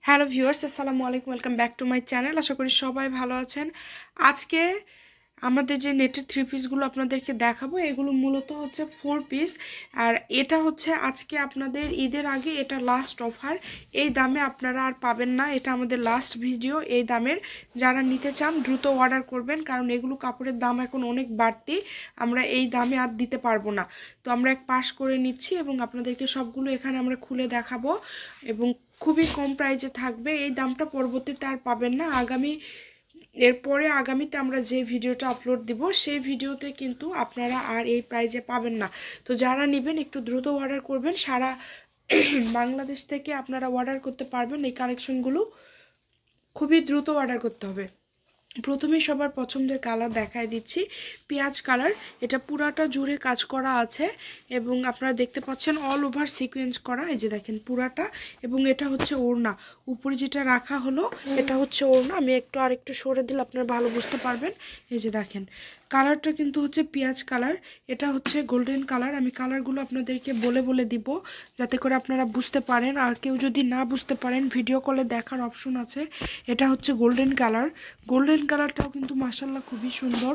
Hello viewers, আসসালামু আলাইকুম। Welcome back to my channel. আশা করি সবাই ভালো আছেন। আজকে আমাদের যে নেটের থ্রি পিসগুলো আপনাদেরকে দেখাবো, এগুলো মূলত হচ্ছে 4 পিস। আর এটা হচ্ছে আজকে আপনাদের ঈদের আগে এটা লাস্ট অফার। এই দামে আপনারা আর পাবেন না, এটা আমাদের লাস্ট ভিডিও এই দামের। যারা নিতে চান দ্রুত অর্ডার করবেন, কারণ এগুলো কাপড়ের দাম এখন অনেক বাড়তি, আমরা এই দামে আর দিতে পারবো না। তো আমরা এক পাশ করে নিচ্ছি এবং আপনাদেরকে সবগুলো এখানে আমরা খুলে দেখাবো এবং খুবই কম প্রাইসে থাকবে। এই দামটা পরবর্তীতে আর পাবেন না। আগামীতে আমরা যে ভিডিওটা আপলোড দিব সেই ভিডিওতে কিন্তু আপনারা আর এই প্রাইসে পাবেন না। তো যারা নেবেন একটু দ্রুত অর্ডার করবেন। সারা বাংলাদেশ থেকে আপনারা অর্ডার করতে পারবেন। এই কালেকশনগুলো খুবই দ্রুত অর্ডার করতে হবে। প্রথমে সবার পছন্দের কালার দেখায় দিচ্ছি, পেঁয়াজ কালার। এটা পুরাটা জুড়ে কাজ করা আছে এবং আপনারা দেখতে পাচ্ছেন অল ওভার সিকোয়েন্স করা, এই যে দেখেন পুরাটা। এবং এটা হচ্ছে ওড়না, উপরে যেটা রাখা হলো এটা হচ্ছে ওড়না। আমি আরেকটু সরে দিলে আপনারা ভালো বুঝতে পারবেন। এই যে দেখেন কালারটা কিন্তু হচ্ছে পেঁয়াজ কালার, এটা হচ্ছে গোল্ডেন কালার। আমি কালারগুলো আপনাদেরকে বলে বলে দিব যাতে করে আপনারা বুঝতে পারেন। আর কেউ যদি না বুঝতে পারেন ভিডিও কলে দেখার অপশন আছে। এটা হচ্ছে গোল্ডেন কালার। গোল্ডেন কালারটাও কিন্তু মাশাআল্লাহ খুবই সুন্দর।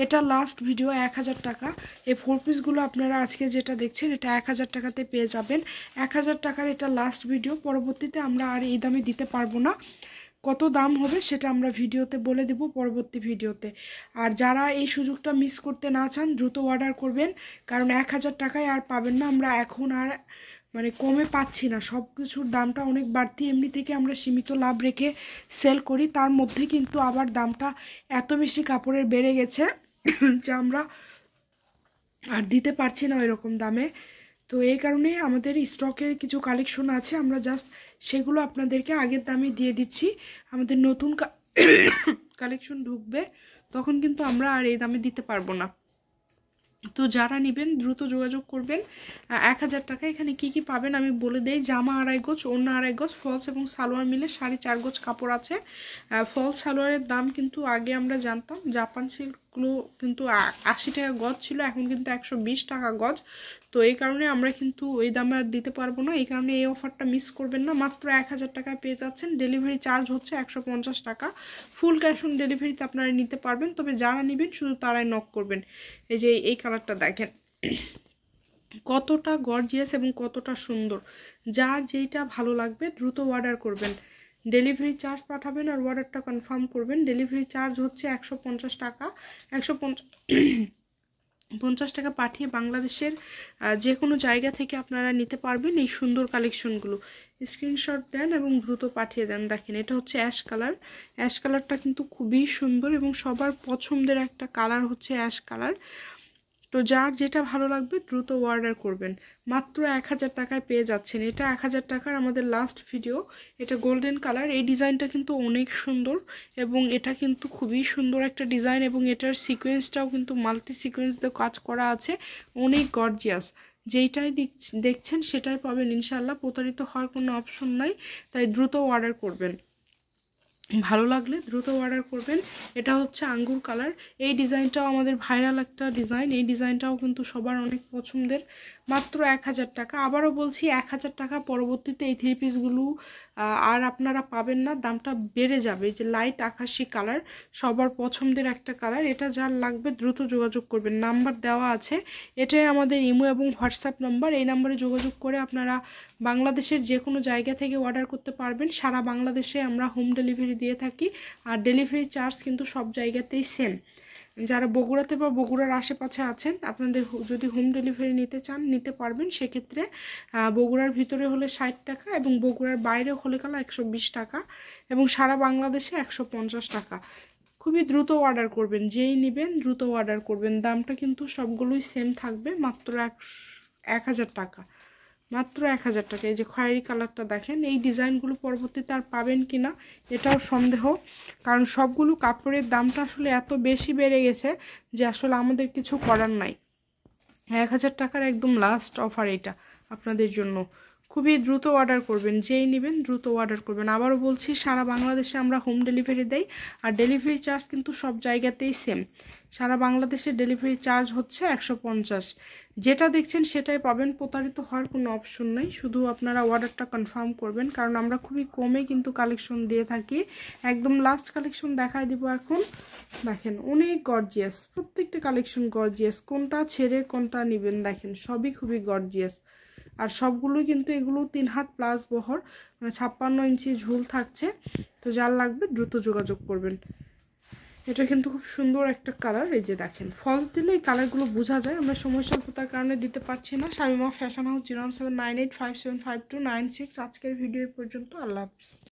এটা লাস্ট ভিডিও 1000 টাকা। এই 4 পিসগুলো আপনারা আজকে যেটা দেখছেন এটা 1000 টাকাতে পেয়ে যাবেন। 1000 টাকার এটা লাস্ট ভিডিও, পরবর্তীতে আমরা আর এই দামে দিতে পারবো না। কত দাম হবে সেটা আমরা ভিডিওতে বলে দেব পরবর্তী ভিডিওতে। আর যারা এই সুযোগটা মিস করতে না চান দ্রুত অর্ডার করবেন, কারণ 1000 টাকায় আর পাবেন না। আমরা এখন আর কমে পাচ্ছি না, সব কিছুর দামটা অনেক বাড়তি। এমনি থেকে আমরা সীমিত লাভ রেখে সেল করি, তার মধ্যে কিন্তু আবার দামটা এত বেশি কাপড়ের বেড়ে গেছে যে আমরা আর দিতে পারছি না ওই রকম দামে। তো এই কারণে আমাদের স্টকে কিছু কালেকশন আছে, আমরা জাস্ট সেগুলো আপনাদেরকে আগের দামে দিয়ে দিচ্ছি। আমাদের নতুন কালেকশন ঢুকবে তখন কিন্তু আমরা আর এই দামে দিতে পারবো না। তো যারা নেবেন দ্রুত যোগাযোগ করবেন। 1000 টাকা। এখানে কি কি পাবেন আমি বলে দেই। জামা 2.5 গজ, ওড়না 2.5 গজ, ফলস এবং সালোয়ার মিলে 4.5 গজ কাপড় আছে। ফলস সালোয়ারের দাম কিন্তু আগে আমরা জানতাম জাপান সিল্কগুলো কিন্তু 80 টাকা গজ ছিল, এখন কিন্তু 120 টাকা গজ। তো এই কারণে আমরা কিন্তু ওই দামে আর দিতে পারবো না, এই কারণে এই অফারটা মিস করবেন না। মাত্র 1000 টাকায় পেয়ে যাচ্ছেন। ডেলিভারি চার্জ হচ্ছে 150 টাকা। ফুল ক্যাশ অন ডেলিভারিতে আপনারা নিতে পারবেন, তবে যারা নেবেন শুধু তারাই নক করবেন। এই যে এই কালারটা দেখেন কতটা গর্জিয়াস এবং কতটা সুন্দর। যার যেইটা ভালো লাগবে দ্রুত অর্ডার করবেন। ডেলিভারি চার্জ পাঠাবেন আর অর্ডারটা কনফার্ম করবেন। ডেলিভারি চার্জ হচ্ছে 150 টাকা। 150 টাকা পাঠিয়ে বাংলাদেশের যে কোনো জায়গা থেকে আপনারা নিতে পারবেন এই সুন্দর কালেকশনগুলো। স্ক্রিনশট দেন এবং দ্রুত পাঠিয়ে দেন। দেখেন এটা হচ্ছে অ্যাশ কালার। অ্যাশ কালারটা কিন্তু খুবই সুন্দর এবং সবার পছন্দের একটা কালার হচ্ছে অ্যাশ কালার। তো যার যেটা ভালো লাগবে দ্রুত অর্ডার করবেন। মাত্র 1000 টাকায় পেয়ে যাচ্ছেন। এটা 1000 টাকার আমাদের লাস্ট ভিডিও। এটা গোল্ডেন কালার। এই ডিজাইনটা কিন্তু অনেক সুন্দর এবং এটা কিন্তু খুবই সুন্দর একটা ডিজাইন এবং এটার সিকোয়েন্সটাও কিন্তু মাল্টি সিকোয়েন্স দিয়ে কাজ করা আছে, অনেক গর্জিয়াস। যেইটাই দেখছেন সেটাই পাবেন ইনশাল্লাহ, প্রতারিত হওয়ার কোনো অপশন নাই। তাই দ্রুত অর্ডার করবেন, ভালো লাগলে দ্রুত অর্ডার করবেন। এটা হচ্ছে আঙ্গুর কালার। এই ডিজাইনটাও আমাদের ভাইরাল একটা ডিজাইন, এই ডিজাইনটাও কিন্তু সবার অনেক পছন্দের। মাত্র 1000 টাকা। আবারও বলছি 1000 টাকা। পরবর্তীতে এই থ্রি পিসগুলো আর আপনারা পাবেন না, দামটা বেড়ে যাবে। যে লাইট আকাশি কালার সবার পছন্দের একটা কালার, এটা যার লাগবে দ্রুত যোগাযোগ করবেন। নাম্বার দেওয়া আছে, এটাই আমাদের ইমো এবং হোয়াটসঅ্যাপ নাম্বার। এই নাম্বারে যোগাযোগ করে আপনারা বাংলাদেশের যে কোনো জায়গা থেকে অর্ডার করতে পারবেন। সারা বাংলাদেশে আমরা হোম ডেলিভারি দিয়ে থাকি আর ডেলিভারি চার্জ কিন্তু সব জায়গাতেই সেম। যারা বগুড়াতে বা বগুড়ার আশেপাশে আছেন আপনাদের যদি হোম ডেলিভারি নিতে চান নিতে পারবেন। সেক্ষেত্রে বগুড়ার ভিতরে হলে 60 টাকা এবং বগুড়ার বাইরে হলে 120 টাকা এবং সারা বাংলাদেশে 150 টাকা। খুবই দ্রুত অর্ডার করবেন, যেই নেবেন দ্রুত অর্ডার করবেন। দামটা কিন্তু সবগুলোই সেম থাকবে, মাত্র 1000 টাকা। মাত্র 1000 টাকা। এই যে খয়েরি কালারটা দেখেন, এই ডিজাইনগুলো পরবর্তীতে আর পাবেন কি না এটাও সন্দেহ, কারণ সবগুলো কাপড়ের দামটা আসলে এত বেশি বেড়ে গেছে যে আসলে আমাদের কিছু করার নাই। 1000 টাকার একদম লাস্ট অফার এটা আপনাদের জন্য। খুবই দ্রুত অর্ডার করবেন, যেই নেবেন দ্রুত অর্ডার করবেন। আবারও বলছি, সারা বাংলাদেশে আমরা হোম ডেলিভারি দেই, আর ডেলিভারি চার্জ কিন্তু সব জায়গাতেই সেম। সারা বাংলাদেশে ডেলিভারি চার্জ হচ্ছে 150। যেটা দেখছেন সেটাই পাবেন, প্রতারিত হওয়ার কোনো অপশন নেই। শুধু আপনারা অর্ডারটা কনফার্ম করবেন, কারণ আমরা খুবই কমে কিন্তু কালেকশন দিয়ে থাকি। একদম লাস্ট কালেকশন দেখায় দিব এখন। দেখেন অনেক গর্জিয়াস, প্রত্যেকটা কালেকশন গর্জিয়াস, কোনটা ছেড়ে কোনটা নেবেন দেখেন, সবই খুবই গর্জিয়াস। আর সবগুলোই কিন্তু এগুলো 3 হাত প্লাস বহর, মানে 56 ইঞ্চি ঝুল থাকছে। তো যার লাগবে দ্রুত যোগাযোগ করবেন। এটা কিন্তু খুব সুন্দর একটা কালার। এই যে দেখেন, ফলস দিলে এই কালারগুলো বোঝা যায়, আমরা সময় স্বল্পতার কারণে দিতে পারছি না। Shamima fashion house 01798575296। আজকের ভিডিও পর্যন্ত, আল্লাহ হাফিজ।